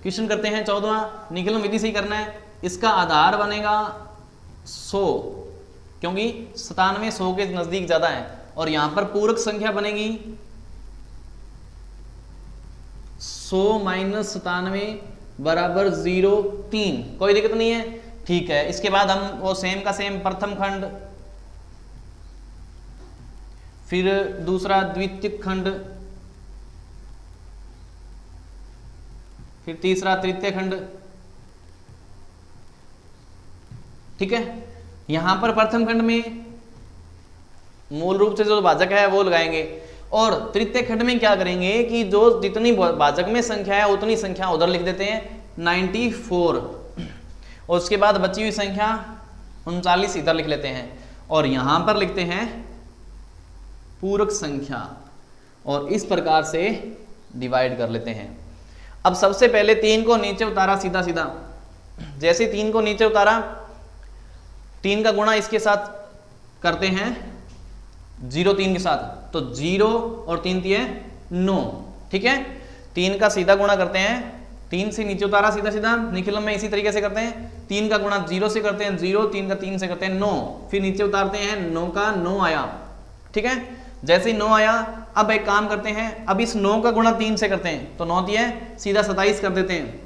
Question करते हैं 14वां, निकलन विधि से ही करना है। इसका आधार बनेगा 100, क्योंकि 97 100 के नजदीक ज्यादा है, और यहां पर पूरक संख्या बनेगी 100 माइनस 97 बराबर 0 3। कोई दिक्कत नहीं है, ठीक है। इसके बाद हम वो सेम का सेम प्रथम खंड, फिर दूसरा द्वितीय खंड, फिर तीसरा तृतीय खंड, ठीक है। यहां पर प्रथम खंड में मूल रूप से जो भाजक है वो लगाएंगे, और तृतीय खंड में क्या करेंगे कि जो जितनी भाजक में संख्या है उतनी संख्या उधर लिख देते हैं 94, और उसके बाद बची हुई संख्या 39 इधर लिख लेते हैं, और यहां पर लिखते हैं पूरक संख्या, और इस प्रकार से डिवाइड कर लेते हैं। अब सबसे पहले 3 को नीचे उतारा सीधा सीधा, जैसे 3 को नीचे उतारा, 3 का गुणा इसके साथ करते हैं 0 3 के साथ, तो 0 और 3 दिए 9, ठीक है। 3 का सीधा गुणा करते हैं, 3 से नीचे उतारा सीधा सीधा, निखिलम में इसी तरीके से करते हैं। 3 का गुणा 0 से करते हैं 0, 3 का 3 से करते हैं 9, फिर नीचे उतारते हैं 9 का 9 आया, ठीक है। जैसे ही 9 आया, अब एक काम करते हैं, अब इस 9 का गुणा 3 से करते हैं, तो 9 दिए सीधा 27 कर देते हैं,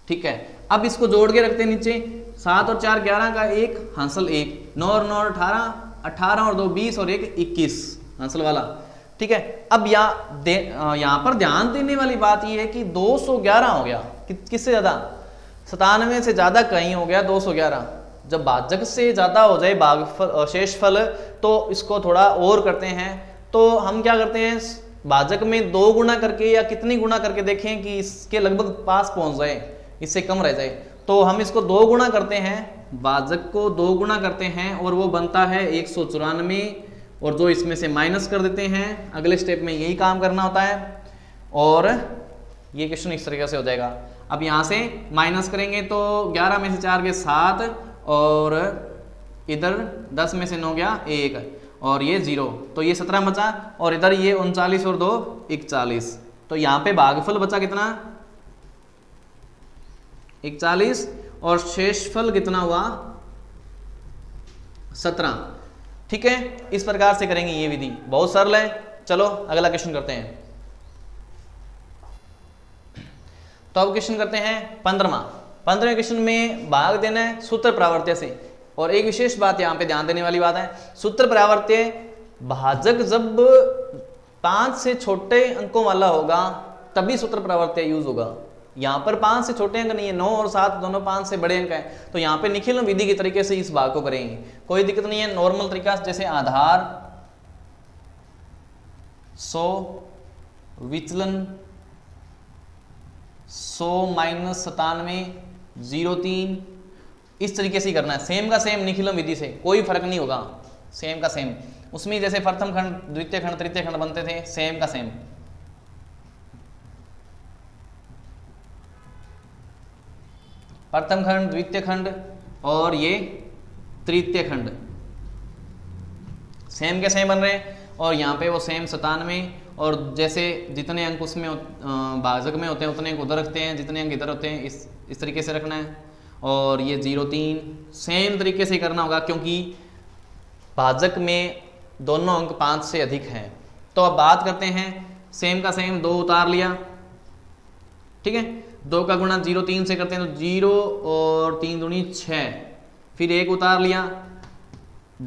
ठीक है। अब इसको जोड़ के रखते हैं नीचे, 7 और 4 11 का 1 हांसल 1, 9 और 9 18, 18 और 2 20 और 1 21 हांसल वाला, ठीक है। अब यहाँ पर ध्यान देने वाली बात यह है कि 211 हो गया, किससे ज्यादा, 97 से ज्यादा कहीं हो गया 211। जब भाजक से ज्यादा हो जाए भागफल शेषफल, तो इसको थोड़ा और करते हैं। तो हम क्या करते हैं, भाजक में 2 गुना करके या कितनी गुना करके देखें कि इसके लगभग पास पहुंच जाए, इससे कम रह जाए, तो हम इसको 2 गुना करते हैं, भाजक को 2 गुना करते हैं, और वो बनता है 194, और जो इसमें से माइनस कर देते हैं, अगले स्टेप में यही काम करना होता है, और ये क्वेश्चन इस तरीके से हो जाएगा। अब यहाँ से माइनस करेंगे तो 11 में से 4 गए 7, और इधर 10 में से 9 गया 1, और ये 0, तो ये 17 बचा, और इधर ये 39 और 2 41, तो यहाँ पे भागफल बचा कितना 41, और शेषफल कितना हुआ 17, ठीक है। इस प्रकार से करेंगे, ये विधि बहुत सरल है। चलो अगला क्वेश्चन करते हैं। तो अब क्वेश्चन करते हैं 15वें क्वेश्चन में भाग देना है सूत्र प्रावर्त्य से, और एक विशेष बात यहाँ पे ध्यान देने वाली बात है, सूत्र प्रावर्त्य भाजक जब 5 से छोटे अंकों वाला होगा तभी सूत्र प्रावर्त्य यूज होगा। यहाँ पर 5 से छोटे अंक नहीं है, 9 और 7 दोनों 5 से बड़े अंक हैं, तो यहाँ पे निखिलन विधि के तरीके से इस भाग को करेंगे, कोई दिक्कत नहीं है। नॉर्मल तरीका जैसे आधार 100, विचलन 100 माइनस 97 0 3, इस तरीके से ही करना है, सेम का सेम निखिलम विधि से, कोई फर्क नहीं होगा, सेम का सेम। उसमें जैसे प्रथम खंड द्वितीय खंड तृतीय खंड बनते थे, सेम का सेम। प्रथम खंड द्वितीय खंड और ये तृतीय खंड सेम के सेम बन रहे हैं, और यहाँ पे वो सेम 97, और जैसे जितने अंक उसमें भाजक में होते हैं उतने अंक उधर रखते हैं, जितने अंक इधर होते हैं इस तरीके से रखना है, और ये 0 3 सेम तरीके से करना होगा, क्योंकि भाजक में दोनों अंक 5 से अधिक हैं। तो अब बात करते हैं, सेम का सेम 2 उतार लिया, ठीक है। 2 का गुणा 0 3 से करते हैं, तो 0 और 3 दूनी 6, फिर 1 उतार लिया,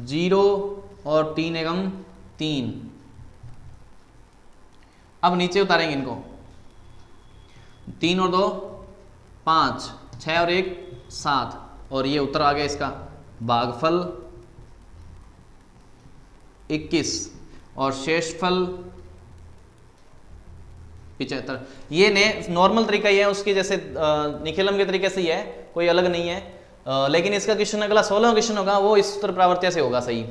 0 और 3 एकम 3। अब नीचे उतारेंगे इनको, 3 और 2 5, 6 और 1 7, और ये उत्तर आ गया इसका भागफल 21 और शेषफल 75। ये नॉर्मल तरीका ही है उसकी, जैसे निखिलम के तरीके से ही है, कोई अलग नहीं है। लेकिन इसका क्वेश्चन अगला 16वां क्वेश्चन होगा, वो इस सूत्र प्रावर्त्य से होगा, सही,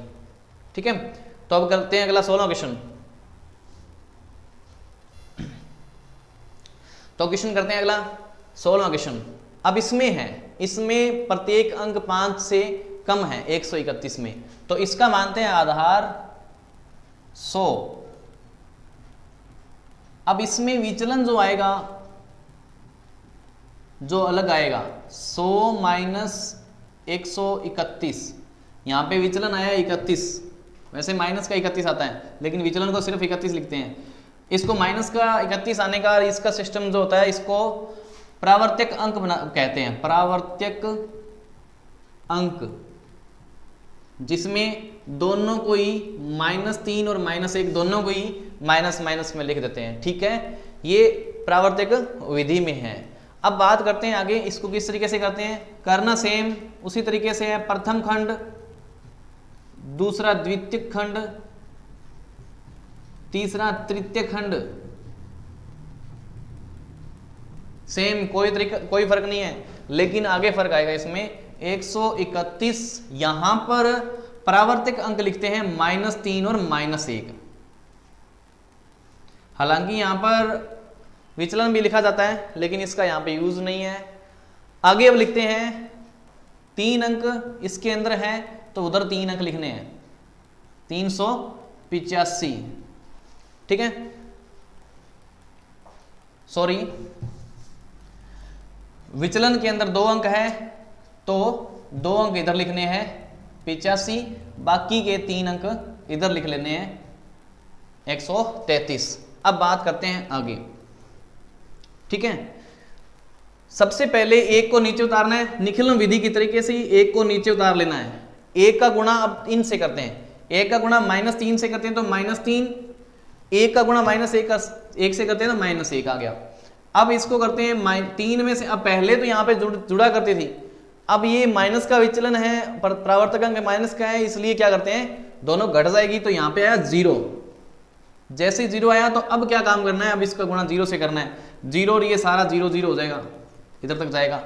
ठीक है। तो अब करते हैं अगला 16वां क्वेश्चन। तो क्वेश्चन करते हैं अगला 16वां क्वेश्चन। अब इसमें है, इसमें प्रत्येक अंक 5 से कम है 131 में, तो इसका मानते हैं आधार 100। अब इसमें विचलन जो आएगा जो अलग आएगा 100 माइनस 131, यहाँ पे विचलन आया 31, वैसे माइनस का 31 आता है लेकिन विचलन को सिर्फ 31 लिखते हैं। इसको माइनस का 31 आने का इसका सिस्टम जो होता है इसको प्रावर्तक अंक कहते हैं, प्रावर्तक अंक, जिसमें दोनों को ही -3 और -1 दोनों को ही माइनस माइनस में लिख देते हैं। ठीक है, ये प्रावर्तक विधि में है। अब बात करते हैं आगे, इसको किस तरीके से करते हैं। करना सेम उसी तरीके से है, प्रथम खंड, दूसरा द्वितीय खंड, तीसरा तृतीय खंड, सेम, कोई फर्क नहीं है, लेकिन आगे फर्क आएगा इसमें। 131 यहां पर प्रावर्तक अंक लिखते हैं -3 और -1, हालांकि यहां पर विचलन भी लिखा जाता है लेकिन इसका यहां पे यूज नहीं है। आगे अब लिखते हैं 3 अंक इसके अंदर है तो उधर 3 अंक लिखने हैं, 385। ठीक है, सॉरी, विचलन के अंदर 2 अंक है तो 2 अंक इधर लिखने हैं 85, बाकी के 3 अंक इधर लिख लेने हैं 133। अब बात करते हैं आगे। ठीक है, सबसे पहले 1 को नीचे उतारना है, निखिलन विधि की तरीके से 1 को नीचे उतार लेना है। 1 का गुणा अब इनसे करते हैं, 1 का गुणा -3 से करते हैं तो -3, 1 का गुणा -1 से करते हैं तो -1 आ गया। अब इसको करते हैं 3 में से, अब पहले तो यहाँ पे जुड़ा करती थी, अब ये माइनस का विचलन है, प्रावर्तक अंक माइनस का है, इसलिए क्या करते हैं दोनों घट जाएगी, तो यहाँ पे आया 0। जैसे 0 आया तो अब क्या काम करना है, अब इसका गुणा 0 से करना है, 0 और ये सारा 0 0 हो जाएगा, इधर तक जाएगा।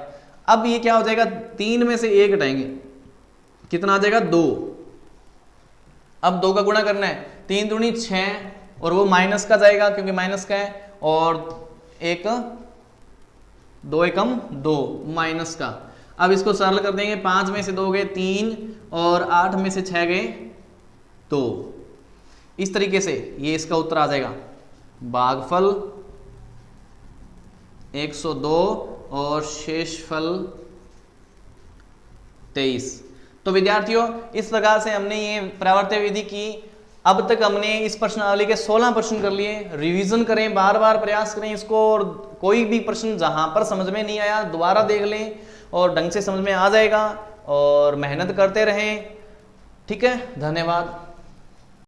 अब ये क्या हो जाएगा, 3 में से 1 घटाएंगे, कितना आ जाएगा 2। अब 2 का गुणा करना है, 3 दूनी 6 और वो माइनस का जाएगा क्योंकि माइनस का है, और 1 2 एकम 2 माइनस का। अब इसको सरल कर देंगे, 5 में से 2 गए 3 और 8 में से 6 गए 2। इस तरीके से ये इसका उत्तर आ जाएगा, भागफल 102 और शेषफल 23। तो विद्यार्थियों, इस प्रकार से हमने ये प्रावर्तक विधि की। अब तक हमने इस प्रश्नावली के 16 प्रश्न कर लिए। रिवीजन करें, बार बार प्रयास करें इसको, और कोई भी प्रश्न जहां पर समझ में नहीं आया दोबारा देख लें और ढंग से समझ में आ जाएगा, और मेहनत करते रहें। ठीक है, धन्यवाद।